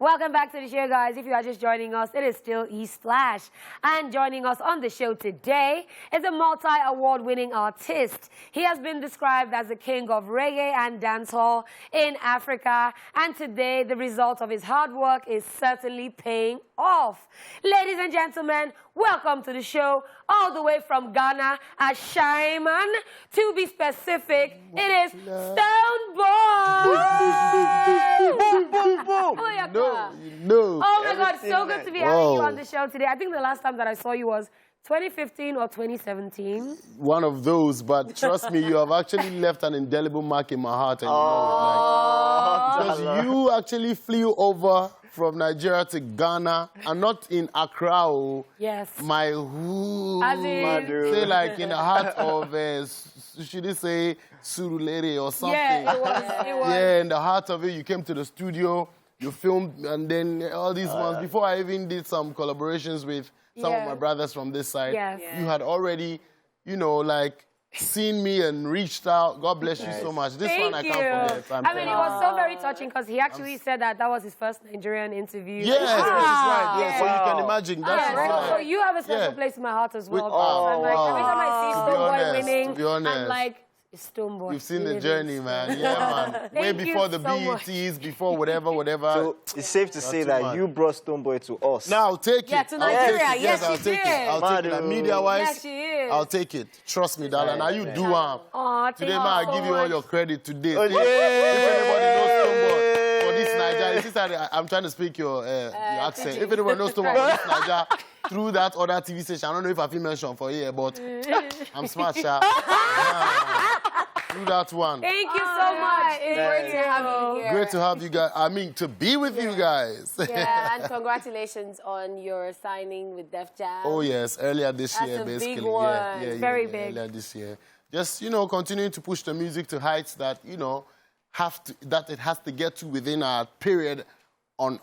Welcome back to the show, guys. If you are just joining us, it is still East Flash. And joining us on the show today is a multi-award-winning artist. He has been described as the king of reggae and dancehall in Africa. And today, the result of his hard work is certainly paying off. Ladies and gentlemen, welcome to the show, all the way from Ghana, a Shaiman. To be specific, it is Stonebwoy. Boom, boom, boom. No. Oh my God, so good to be having you on the show today. I think the last time that I saw you was 2015 or 2017. One of those, but trust me, you have actually left an indelible mark in my heart. And you know it, like, because you actually flew over from Nigeria to Ghana, and not in Accra. Yes. My who? Say like in the heart of, should I say, Surulere or something? Yeah, it was. Yeah, in the heart of it, you came to the studio, you filmed, and then all these ones. Before I even did some collaborations with some of my brothers from this side, you had already, you know, like, seen me and reached out. God bless you so much. This one I can't forget. I mean, it was so very touching because he actually said that was his first Nigerian interview. Yes, that's right. Yeah, so you can imagine. That's right. So you have a special place in my heart as well. Every time I see Stonebwoy winning, I'm like, it's Stonebwoy. You've seen the journey, man. Yeah, man. Way before the BETs, before whatever. So it's safe to say that you brought Stonebwoy to us. Now, I'll take it. Yeah, to Nigeria. Yes, I'll take it. I'll take it. Like, media-wise, yes, she is. I'll take it. Trust me, darling. Now you do today, man, I'll give you all your credit today. If anybody knows Stonebwoy for this Nigeria, I'm trying to speak your accent. If anybody knows Stonebwoy for this Nigeria, through that other TV station, I don't know if I've been mentioned for here, but I'm smart, Sha. Do that one. Thank you so much. It's great to have you here. Great to have you guys. I mean, to be with you guys. Yeah, and congratulations on your signing with Def Jam. Oh, yes. Earlier this year, That's a basically. big one. It's very big. Earlier this year. Just, you know, continuing to push the music to heights that, you know, that it has to get to within our period on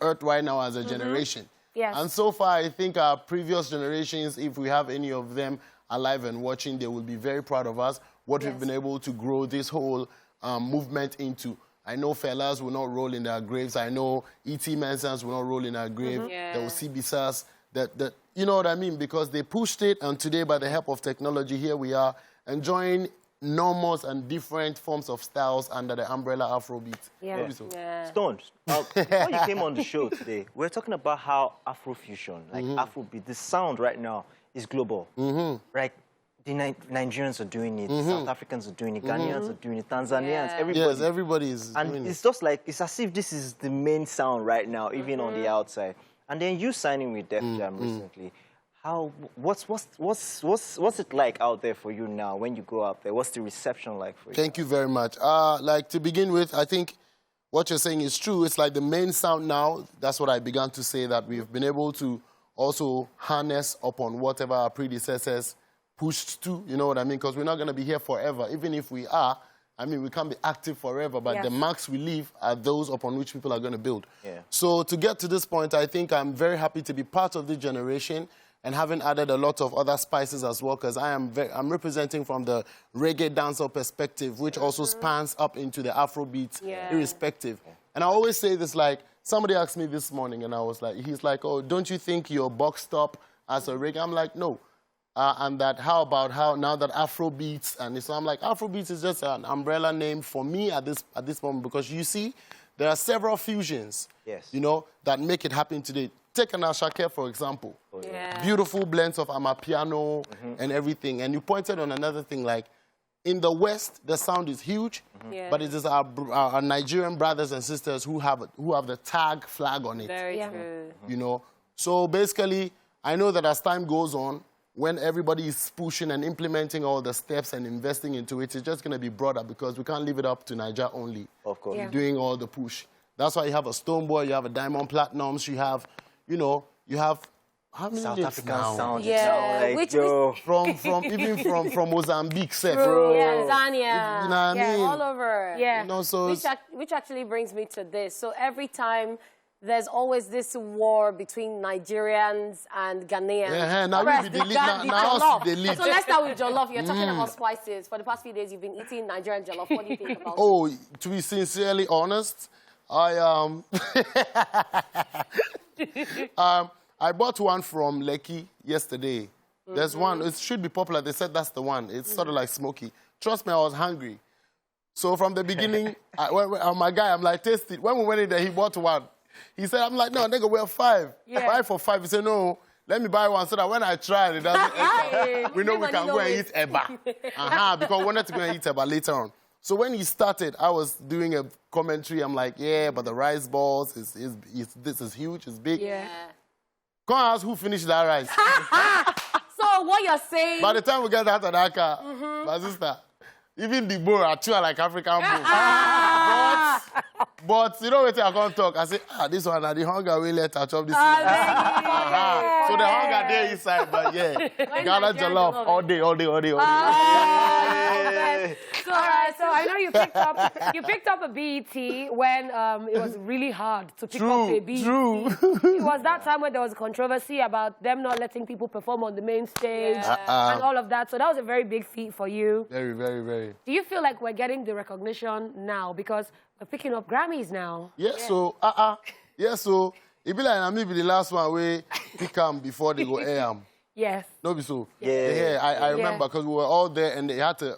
Earth right now as a generation. Yes. And so far, I think our previous generations, if we have any of them alive and watching, they will be very proud of us, what we've been able to grow this whole movement into. I know fellas will not roll in their graves. I know E.T. Mansons will not roll in their grave. There will see Bisas. That you know what I mean? Because they pushed it, and today, by the help of technology, here we are enjoying enormous and different forms of styles under the umbrella Afrobeat. Stone, before you came on the show today, we're talking about how Afrofusion, like Afrobeat, the sound right now is global. Right? The Nigerians are doing it, South Africans are doing it, Ghanaians are doing it, Tanzanians, everybody. Yes, everybody is doing it. And it's just like, it's as if this is the main sound right now, even on the outside. And then you signing with Def Jam recently. What's it like out there for you now when you go out there? What's the reception like for you? Thank you very much. Like, to begin with, I think what you're saying is true. It's like the main sound now. That's what I began to say, that we've been able to also harness upon whatever our predecessors pushed to, you know what I mean? Because we're not going to be here forever. Even if we are, I mean, we can't be active forever, but the marks we leave are those upon which people are going to build. So to get to this point, I think I'm very happy to be part of this generation and having added a lot of other spices as well, because I'm representing from the reggae dancehall perspective, which also spans up into the Afrobeat irrespective. And I always say this, like, somebody asked me this morning, and I was like, he's like, oh, don't you think you're boxed up as a reggae? I'm like, no. And that, how now that Afrobeats, and so I'm like, Afrobeats is just an umbrella name for me at this moment, because you see, there are several fusions, you know, that make it happen today. Take an Ashake, for example. Beautiful blends of Amapiano and everything. And you pointed on another thing, like, in the West, the sound is huge, but it is our Nigerian brothers and sisters who have the tag flag on it. Very true. You know, so basically, I know that as time goes on, when everybody is pushing and implementing all the steps and investing into it, it's just going to be broader, because we can't leave it up to Nigeria only. Of course. Doing all the push. That's why you have a Stonebwoy, you have a Diamond Platinums, you have, you know, you have how many South African now? sound. Yeah, like, from Mozambique, Tanzania. You know what I mean? All over. You know, so which actually brings me to this. So every time there's always this war between Nigerians and Ghanaians. Now we be the lead. Now us the lead. So let's start with jollof. You're talking about spices. For the past few days, you've been eating Nigerian jollof. What do you think about it? Oh, to be sincerely honest, I bought one from Lekki yesterday. There's one, it should be popular. They said that's the one. It's sort of like smoky. Trust me, I was hungry. So from the beginning, my guy, I'm like, taste it. When we went in there, he bought one. He said, I'm like, no, nigga, we're 5. Yeah. Buy for 5. He said, no, let me buy one so that when I try it, it doesn't enter. We know we can go and eat eba. Because we wanted to go and eat eba later on. So when he started, I was doing a commentary. I'm like, yeah, but the rice balls, this is huge, it's big. Yeah. Come and ask who finished that rice. So what you're saying... By the time we get out of that car, my sister, even the bowl, I chew like African bowl. But you know what I can't talk. I say, this one, the hunger will let her chop this. So the hunger there inside, but yeah. Ghana jollof all day. So I know you picked up a BET when it was really hard to pick up a BET. True. It was that time when there was controversy about them not letting people perform on the main stage and all of that. So that was a very big feat for you. Very, very, very. Do you feel like we're getting the recognition now because we're picking up Grammys now? Yeah, so it be like I may be the last one we pick them before they go air 'em. Yes. No, be so. Yeah. I remember because we were all there and they had to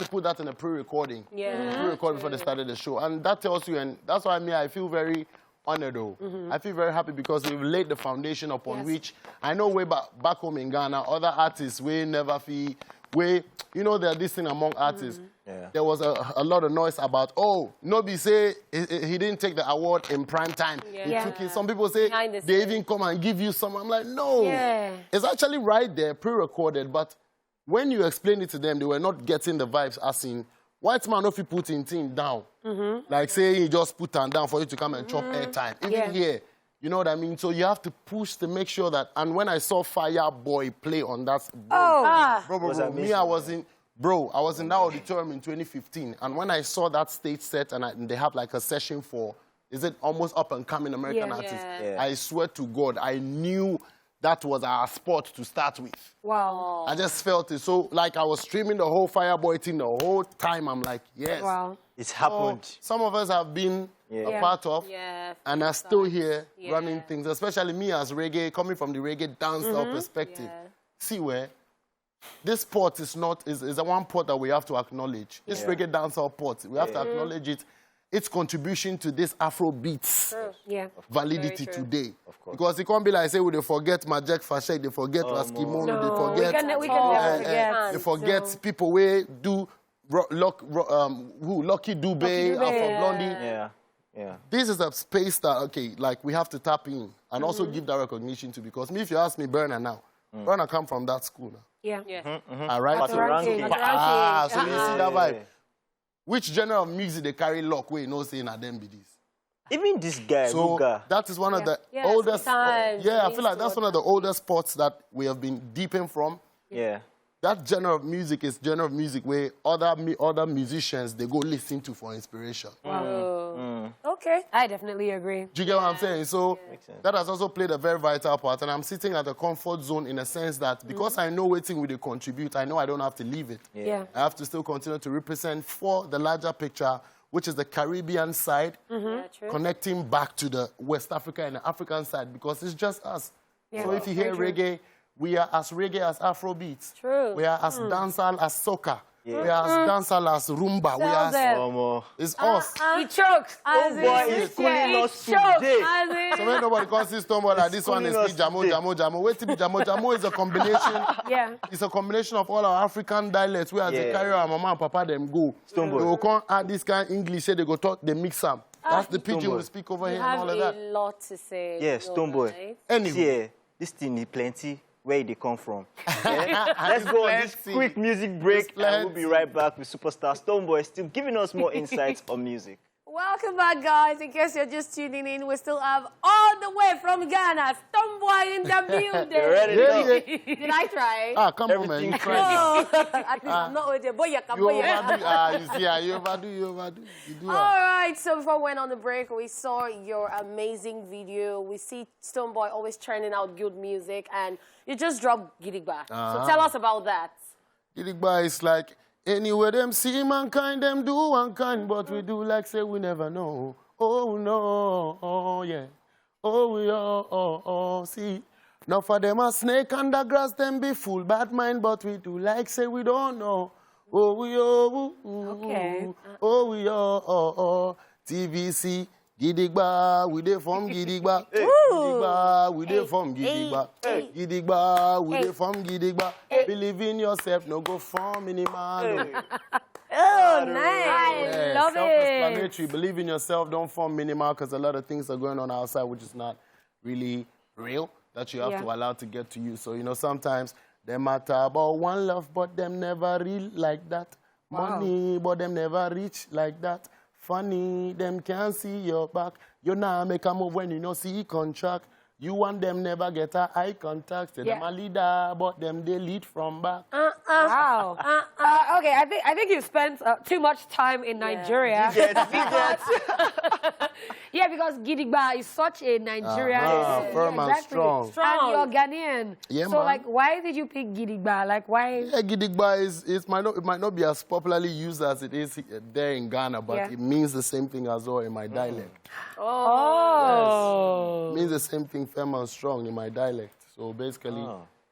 put that in a pre-recording. Yeah. Pre-recording before they started the show. And that tells you, and that's why I feel very honored though. I feel very happy because we've laid the foundation upon which I know way back home in Ghana, other artists we never feel, there's this thing among artists. Yeah. There was a lot of noise about, Nobi say he didn't take the award in prime time. Yeah. He took it. Some people say they even come and give you some. I'm like, no. Yeah. It's actually right there, pre-recorded, but when you explain it to them, they were not getting the vibes as in, white man if you put in thing down. Like say he just put them down for you to come and chop airtime. Even here, you know what I mean? So you have to push to make sure that, and when I saw Fireboy play on that, bro, me, I was in that auditorium in 2015, and when I saw that stage set, and they have like a session for, is it almost up and coming American artists? Yeah. I swear to God, I knew that was our spot to start with. Wow. I just felt it. So, like, I was streaming the whole Fireboy thing the whole time. I'm like, yes. Wow. It's happened. So, some of us have been a part of, and are still here running things, especially me as reggae, coming from the reggae dancehall perspective. See where this port is a one port that we have to acknowledge. This reggae dancehall port, we have to acknowledge it. Its contribution to this Afro beats validity today. Of course. Because it can't be like, say, they forget Majek Fashek, they forget Raskimono, they forget... We can never forget. They forget people who do Lucky Dube, Afro Blondie. Yeah. This is a space that, we have to tap in and also give that recognition to, because if you ask me, Burner now, Burner come from that school now. Yeah. All right? So you see that vibe. Which genre of music they carry lock where you know saying at them be this? Even this guy, So Ruga. that is one of the oldest. I feel like that's one of the oldest spots that we have been deeping from. Yeah. That genre of music is genre of music where other musicians they go listen to for inspiration. Okay. I definitely agree. Do you get what I'm saying? So Makes sense. that has also played a very vital part, and I'm sitting at a comfort zone in a sense that because I know what thing will they contribute, I know I don't have to leave it. Yeah. I have to still continue to represent for the larger picture, which is the Caribbean side, connecting back to the West Africa and the African side, because it's just us. Yeah. So if you hear reggae, we are as reggae as Afrobeats. True. We are as dancehall as soca. We are as dancehall as rumba. We are as, it's us. He chokes. Oh boy, he's schooling us today. So when nobody calls this Stonebwoy like this one is Jamo. Wait till be Jamo is a combination. It's a combination of all our African dialects where they carry our mama and papa them go. Stonebwoy. They will come add this kind of English, say they go talk, they mix them. That's the pidgin we speak over here and all of that. You have a lot to say. Yeah, Stonebwoy. Right? Anyway. This thing is plenty. Where they come from. Let's go on this quick music break and we'll be right back with superstar Stonebwoy still giving us more insights on music. Welcome back, guys. In case you're just tuning in, we still have all the way from Ghana, Stonebwoy in the building. Ready to go? Did I try? Come on, man. You try. Oh, at least I'm not with you. Boy, You overdo. You see, you overdo. You do all right, so before we went on the break, we saw your amazing video. We see Stonebwoy always churning out good music, and you just dropped Gidigba. So tell us about that. Gidigba is like, anywhere them see mankind, them do one kind, but we do like say we never know. Oh no, oh yeah. Oh we see. Now for them a snake under grass, them be full bad mind, but we do like say we don't know. Oh we Okay. oh we TVC. Gidigba, we dey from Gidigba. Gidigba, we dey from Gidigba. Gidigba, we dey from Gidigba. Believe in yourself, no go from minimal. Oh, nice. I love it. Self-explanatory. Believe in yourself, don't form minimal, because a lot of things are going on outside which is not really real, that you have to allow to get to you. So, you know, sometimes they matter about one love, but them never real like that. Money, but them never reach like that. Funny, them can't see your back. You now make a move when you know see contract. You want them never get a eye contact. Say them a leader, but them they lead from back. Wow. Okay, I think you spent too much time in Nigeria. Yeah, because Gidigba is such a Nigerian. Firm and strong. And you're Ghanaian. Yeah, so, man. like, why did you pick Gidigba? Like, why? Yeah, Gidigba it might not be as popularly used as it is there in Ghana, but it means the same thing as well in my dialect. Oh. Yes. It means the same thing, firm and strong in my dialect. So basically,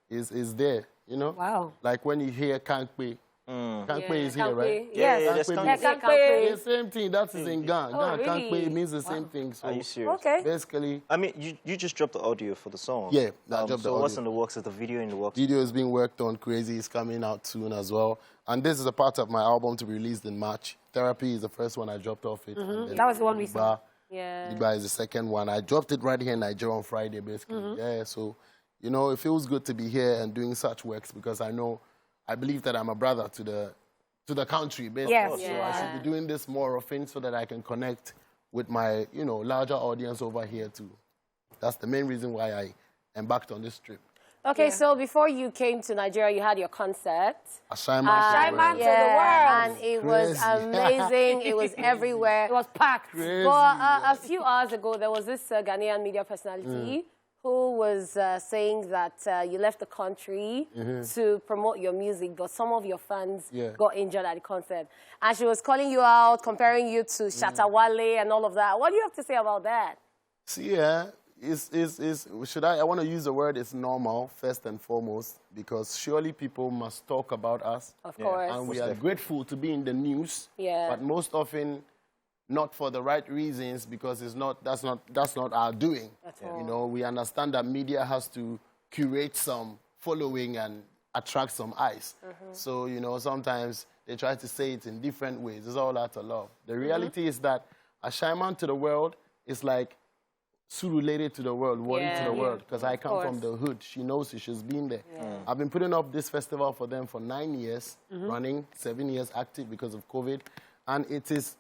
is there, you know? Wow. Like when you hear Kankpe. Kankpe is here, right? Yes. Kankpe. The same thing. That is in Ghana. Oh, really? Kankpe means the same thing. So Are you serious? Okay. basically, I mean, you just dropped the audio for the song. Yeah, I dropped the So what's audio. in the works? Is the video in the works? video is being worked on crazy. It's coming out soon as well. And this is a part of my album to be released in March. Therapy is the first one I dropped off it. And then That was the one we saw. Yeah. Gidigba is the second one. I dropped it right here in Nigeria on Friday, basically. Yeah, so, you know, it feels good to be here and doing such works because I believe that I'm a brother to the country, basically. Yes. So I should be doing this more often so that I can connect with my, you know, larger audience over here too. That's the main reason why I embarked on this trip. Okay, so before you came to Nigeria, you had your concert. Ashaiman Ashaiman to the world. And it was Crazy. amazing. It was everywhere. It was packed. Crazy. But a few hours ago, there was this Ghanaian media personality who was saying that you left the country to promote your music, but some of your fans got injured at the concert. And she was calling you out, comparing you to Shatta, Wale, and all of that. What do you have to say about that? See, yeah, I want to use the word it's normal, first and foremost, because surely people must talk about us. Of course. And we are grateful to be in the news. Yeah. But most often, not for the right reasons, because that's not our doing. You know, we understand that media has to curate some following and attract some eyes. So, you know, sometimes they try to say it in different ways. It's all out of love. The reality is that Ashaiman to the world is like Surulere to the world, Wari to the world, because I come from the hood. She knows it. She's been there. I've been putting up this festival for them for 9 years, running, 7 years active because of COVID. And it is,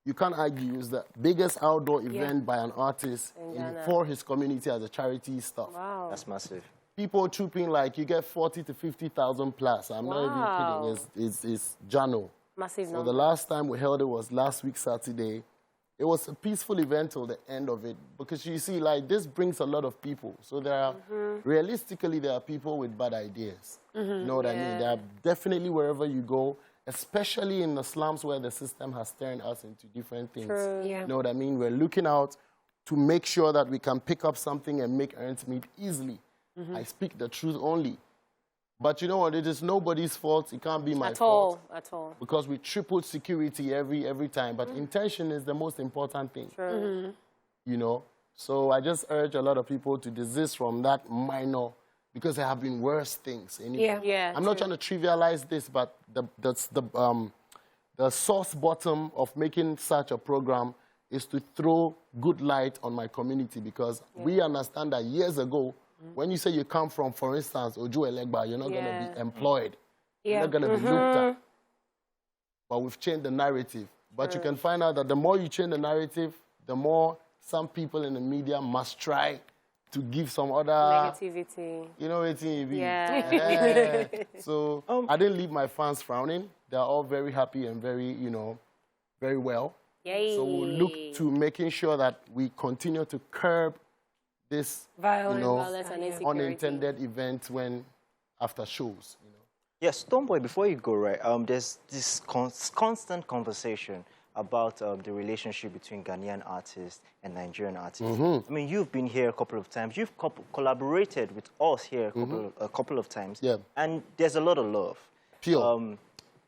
you can't argue, it's the biggest outdoor event by an artist for his community as a charity stuff. Wow. That's massive. People trooping like you get 40 to 50,000 plus. I'm not even kidding. It's Jano. Massive So number. the last time we held it was last week, Saturday. It was a peaceful event till the end of it because you see, like, this brings a lot of people. So there are, realistically, there are people with bad ideas. You know what I mean? There are definitely wherever you go, especially in the slums where the system has turned us into different things. Yeah. You know what I mean? We're looking out to make sure that we can pick up something and make ends meet easily. I speak the truth only. But you know what? It is nobody's fault. It can't be my fault. At all. Because we tripled security every time. But intention is the most important thing. You know? So I just urge a lot of people to desist from that minor, because there have been worse things. Yeah. I'm not trying to trivialize this, but the source bottom of making such a program is to throw good light on my community, because we understand that years ago, when you say you come from, for instance, Ojo Elegba, you're not going to be employed. You're not going to be looked at. But we've changed the narrative. But you can find out that the more you change the narrative, the more some people in the media must try to give some other... Negativity. You know what it is? Yeah. So I didn't leave my fans frowning. They're all very happy and very, you know, very well. Yay. So we'll look to making sure that we continue to curb this, Violence. you know, Violence and insecurity. unintended events after shows. You know. Yes, Stonebwoy, before you go, right, there's this constant conversation about the relationship between Ghanaian artists and Nigerian artists. I mean, you've been here a couple of times. You've collaborated with us here a couple of times. Yeah. And there's a lot of love. Pure.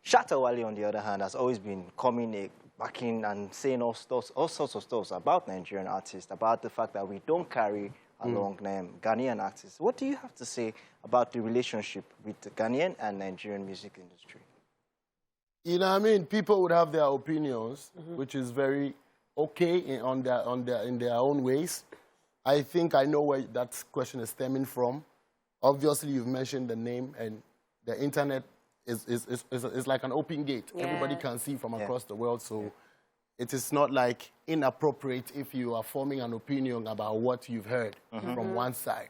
Shatta Wale, on the other hand, has always been coming backing and saying all sorts of stuff about Nigerian artists, about the fact that we don't carry along Ghanaian artists. What do you have to say about the relationship with the Ghanaian and Nigerian music industry? You know what I mean? People would have their opinions, which is very okay in their own ways. I think I know where that question is stemming from. Obviously, you've mentioned the name, and the internet is like an open gate. Yeah. Everybody can see from across the world, so it is not like inappropriate if you are forming an opinion about what you've heard from one side.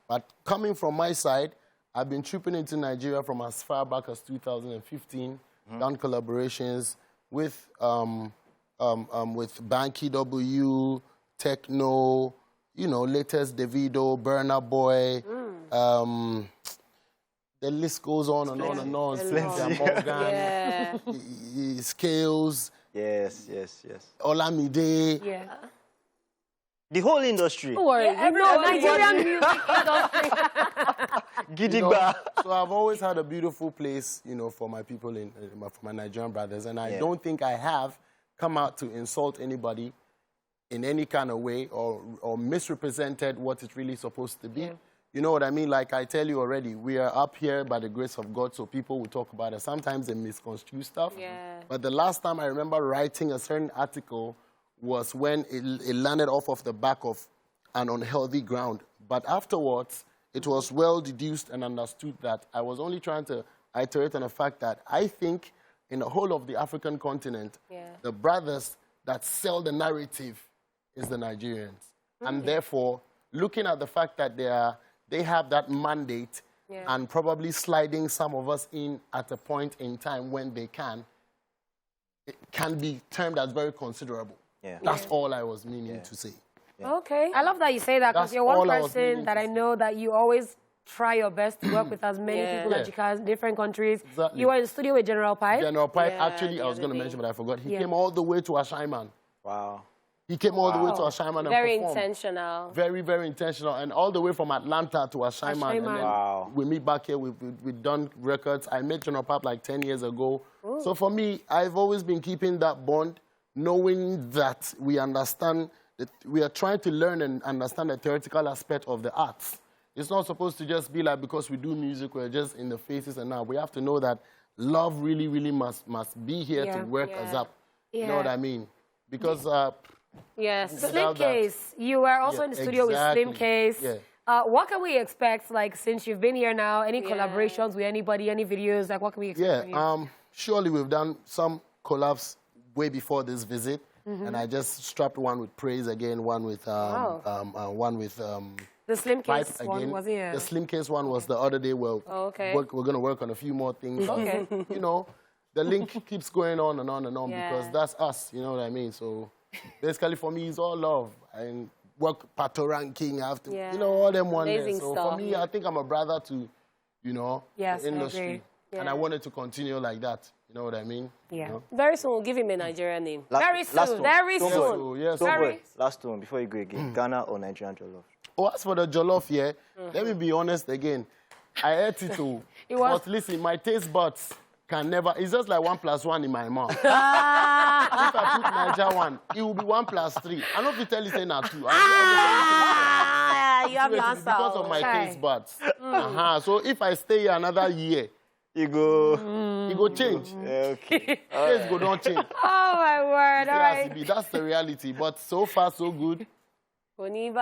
But coming from my side, I've been trooping into Nigeria from as far back as 2015, done collaborations with Banky W, Techno, you know, latest Davido, Burna Boy, the list goes on and on and on. Morgan, Scales. Yes. Olamide. Yeah. The whole industry. Don't worry. Nigerian music industry. Gidigba. So I've always had a beautiful place, you know, for my people, for my Nigerian brothers. And I don't think I have come out to insult anybody in any kind of way or misrepresented what it's really supposed to be. Yeah. You know what I mean? Like I tell you already, we are up here by the grace of God, so people will talk about it. Sometimes they misconstrue stuff. Yeah. But the last time I remember writing a certain article was when it landed off of the back of an unhealthy ground. But afterwards, it was well deduced and understood that I was only trying to iterate on the fact that I think in the whole of the African continent, the brothers that sell the narrative is the Nigerians. And therefore, looking at the fact that they have that mandate and probably sliding some of us in at a point in time when they can, it can be termed as very considerable. Yeah. That's all I was meaning to say. Yeah. Okay. I love that you say that because you're one person that I know that you always try your best to work with as many people as you can, different countries. Exactly. You were in the studio with General Pipe. General Pipe, actually, I was going to mention, but I forgot. He came all the way to Ashaiman. Wow. He came all the way to Ashaiman and Very performed. intentional. Very, very intentional. And all the way from Atlanta to Ashaiman. And then we meet back here. We've done records. I met General Pipe like 10 years ago. Ooh. So for me, I've always been keeping that bond, knowing that we understand that we are trying to learn and understand the theoretical aspect of the arts. It's not supposed to just be like because we do music, we're just in the faces and now. We have to know that love really, really must be here to work us up. You know what I mean? Because... yes. Slim Case, you were also in the studio with Slim Case. Yeah. What can we expect, like, since you've been here now? Any collaborations with anybody, any videos? Like, what can we expect from you? Surely we've done some collabs way before this visit. And I just strapped one with Praise again, one with the Slim Case one was here. The Slim Case one was the other day. Well, we're going to work on a few more things. Okay. You know, the link keeps going on and on and on because that's us. You know what I mean? So basically, for me, it's all love and work pato ranking after. You know, all them one there. So for me, I think I'm a brother to, you know, the industry, and I wanted to continue like that. You know what I mean? Yeah. You know? Very soon, we'll give him a Nigerian name. Very soon. Very soon. Yes. Last one, before you go again. Ghana or Nigerian jollof? Oh, as for the jollof, let me be honest again. I ate it too. But listen, my taste buds can never... It's just like 1 + 1 in my mouth. If I put Niger one, it will be 1 + 3. I don't have to tell you saying that too. You have your answer. Because of my taste buds. So if I stay here another year, it go change. Okay. Taste go don't change. Oh, my word. All right. That's the reality. But so far, so good. Let me see you.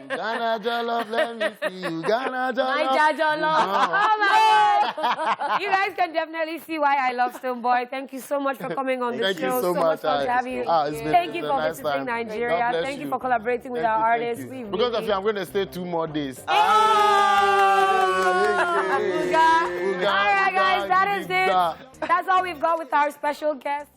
Ghana jollof, let me see you. Ghana jollof. Niger jollof. Oh, my God. You guys can definitely see why I love Stonebwoy. Thank you so much for coming on the show. Thank you so much. Fun to have you. Thank you for visiting Nigeria. Thank you for collaborating with our artists. Because of you, I'm going to stay 2 more days. All right, guys, that is it. That's all we've got with our special guest.